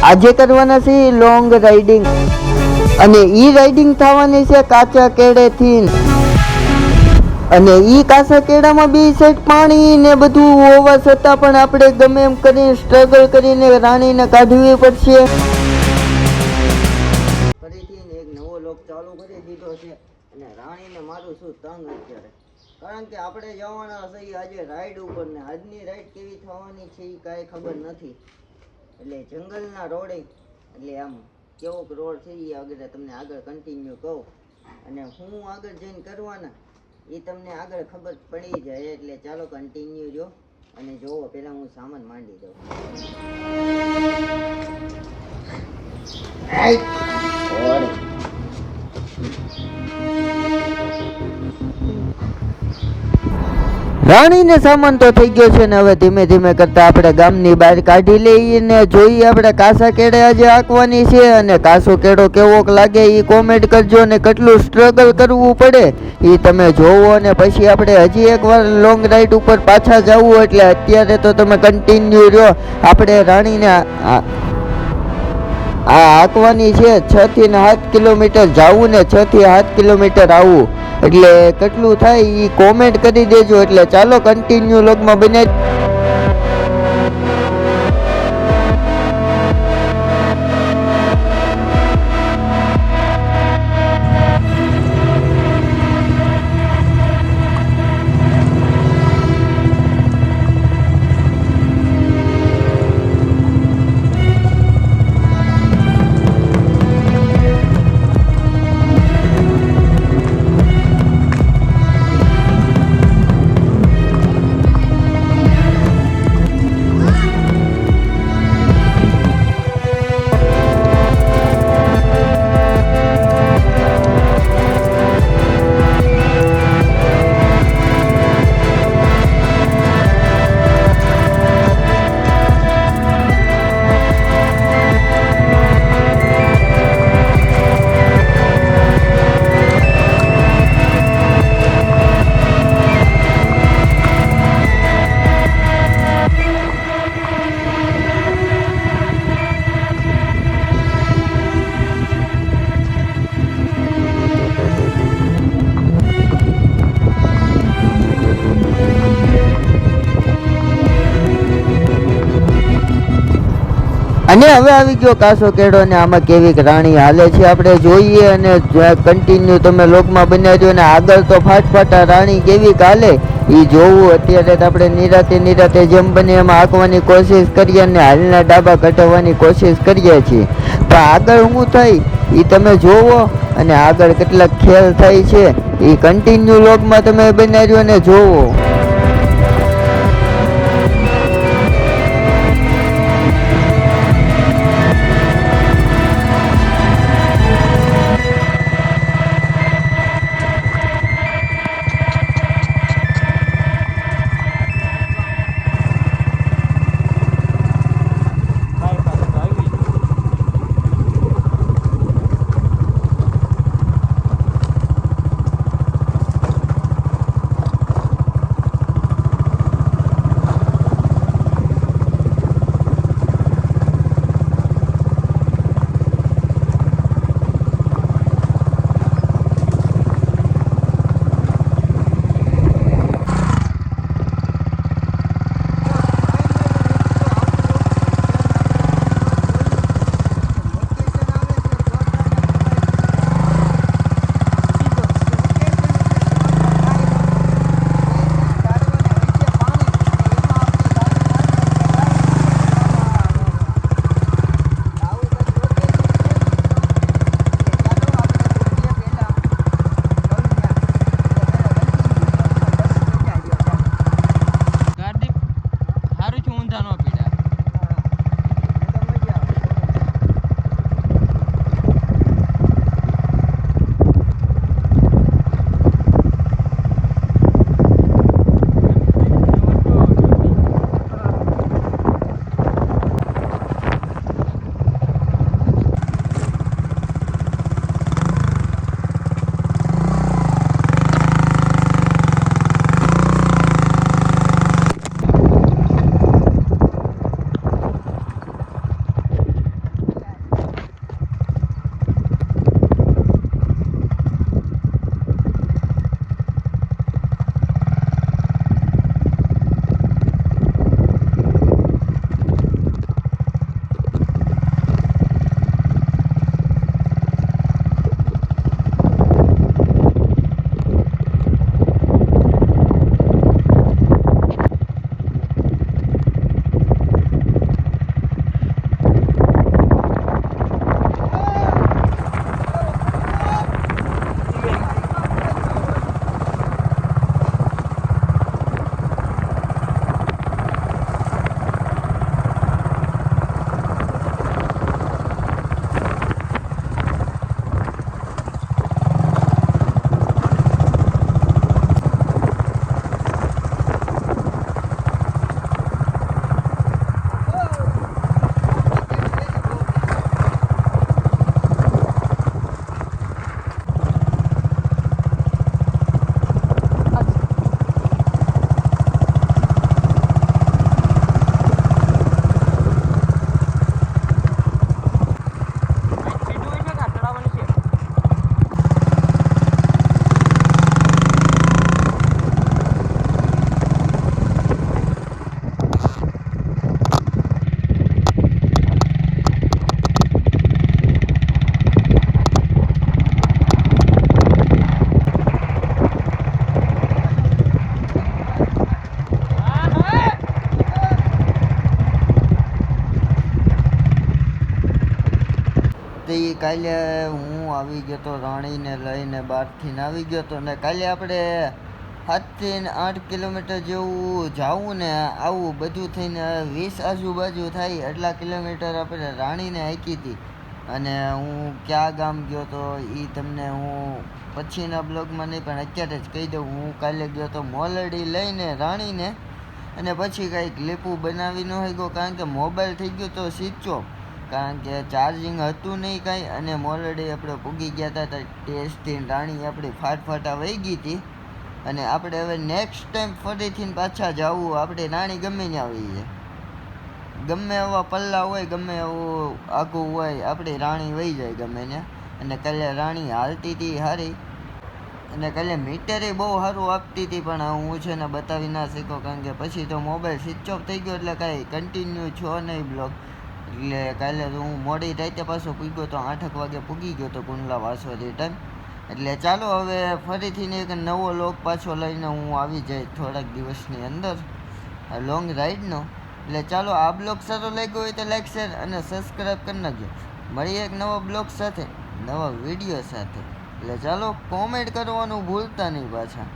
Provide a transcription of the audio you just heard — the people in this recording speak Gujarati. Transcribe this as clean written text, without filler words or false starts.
આજે કરવાના છે લોંગ રાઇડિંગ અને ઈ રાઇડિંગ થવાની છે કાચા કેળેથી અને ઈ કાચા કેળામાં બે સાઈડ પાણી ને બધું હોવા છતાં પણ આપણે ગમે એમ કરીને સ્ટ્રગલ કરીને રાણીને કાઢવી પડશે. ફરીથી એક નવો લોક ચાલુ કરી દીધો છે અને રાણીને મારું શું તંગ અત્યારે, કારણ કે આપણે જવાના છે આજે રાઈડ ઉપર ને આજની રાઈડ કેવી થવાની છે એ કાંઈ ખબર નથી. એટલે જંગલના રોડે એટલે આમ કેવોક રોડ છે એ આગળ તમને આગળ કન્ટિન્યુ કહું અને હું આગળ જઈને કરવાના એ તમને આગળ ખબર પડી જાય. એટલે ચાલો કન્ટિન્યુ જો અને જોવો. પહેલા હું સામાન માંડી દઉં. રાણીને સામાન તો થઈ ગયો છે ને હવે ધીમે ધીમે કરતા આપણે ગામની બહાર કાઢી લઈએ ને જોઈએ આપણે કાસા કેળે આજે આંકવાની છે અને કાસો કેળો કેવોક લાગે એ કોમેન્ટ કરજો ને કેટલું સ્ટ્રગલ કરવું પડે એ તમે જોવો અને પછી આપણે હજી એકવાર લોંગ રાઈડ ઉપર પાછા જવું. એટલે અત્યારે તો તમે કન્ટિન્યુ રહ્યો. આપણે રાણીને આ આંકવાની છે 6 થી 7 કિલોમીટર જવું ને 6 થી 7 કિલોમીટર આવવું. એટલે કેટલું થાય એ કોમેન્ટ કરી દેજો. એટલે ચાલો કન્ટિન્યુ લોગમાં બને. અને હવે આવી ગયો કાસો કેળો ને આમાં કેવી રાણી હાલે છે આપણે જોઈએ અને કન્ટિન્યુ તમે લોકમાં બનાવજો ને આગળ તો ફાટફાટા રાણી કેવી હાલે એ જોવું. અત્યારે આપણે નિરાતે જેમ બને એમ આંકવાની કોશિશ કરીએ અને હાલના ડાબા કઢાવવાની કોશિશ કરીએ છીએ. પણ આગળ શું થાય એ તમે જોવો અને આગળ કેટલાક ખેલ થાય છે એ કન્ટિન્યુ લોકમાં તમે બનાવજો અને જોવો. ભાઈ કાલે હું આવી ગયો તો રાણીને લઈને બહારથી આવી ગયો તો ને કાલે આપણે 7 થી 8 કિલોમીટર જેવું જાવું ને આવું બધું થઈને 20 આજુબાજુ થાય એટલા કિલોમીટર આપણે રાણીને હાંકી હતી. અને હું ક્યાં ગામ ગયો તો એ તમને હું પછીના બ્લોગમાં નહીં પણ અત્યારે જ કહી દઉં. હું કાલે ગયો તો મોલડી લઈને રાણીને અને પછી કાંઈ ક્લિપું બનાવી ન ગયો કારણ કે મોબાઈલ થઈ ગયો તો સ્વિચ ઓફ કારણ કે ચાર્જિંગ હતું નહીં કાંઈ. અને મોલડી આપણે પૂગી ગયા હતા ટેસ્ટથી રાણી આપણી ફાટફાટા વહી ગઈ હતી. અને આપણે હવે નેક્સ્ટ ટાઈમ ફરીથી પાછા જવું આપણે રાણી ગમે ને આવી છે ગમે એવા પલ્લા હોય ગમે એવું આઘું હોય આપણી રાણી વહી જાય ગમે ને. અને કાલે રાણી હાલતી હતી સારી અને કાલે મીટરે બહુ સારું આપતી હતી પણ હું છે ને બતાવી ના શક્યો કારણ કે પછી તો મોબાઈલ સ્વિચ ઓફ થઈ ગયો એટલે કાંઈ કન્ટિન્યુ છો નહીં બ્લોગ. એટલે કાલે તો હું મોડી રાતે પાછો પૂગ્યો તો 8 વાગે પૂગી ગયો તો કુંડલા વાસવા રિટર્ન. એટલે ચાલો હવે ફરીથી એક નવો લોક પાછો લઈને હું આવી જાય થોડાક દિવસની અંદર લોંગ રાઈડનો. એટલે ચાલો આ બ્લોગ સારો લાગ્યો હોય તો લાઈક શેર અને સબસ્ક્રાઈબ કરી નાખજો. મળીએ એક નવા બ્લોગ સાથે નવા વિડીયો સાથે. એટલે ચાલો કોમેન્ટ કરવાનું ભૂલતા નહીં પાછા.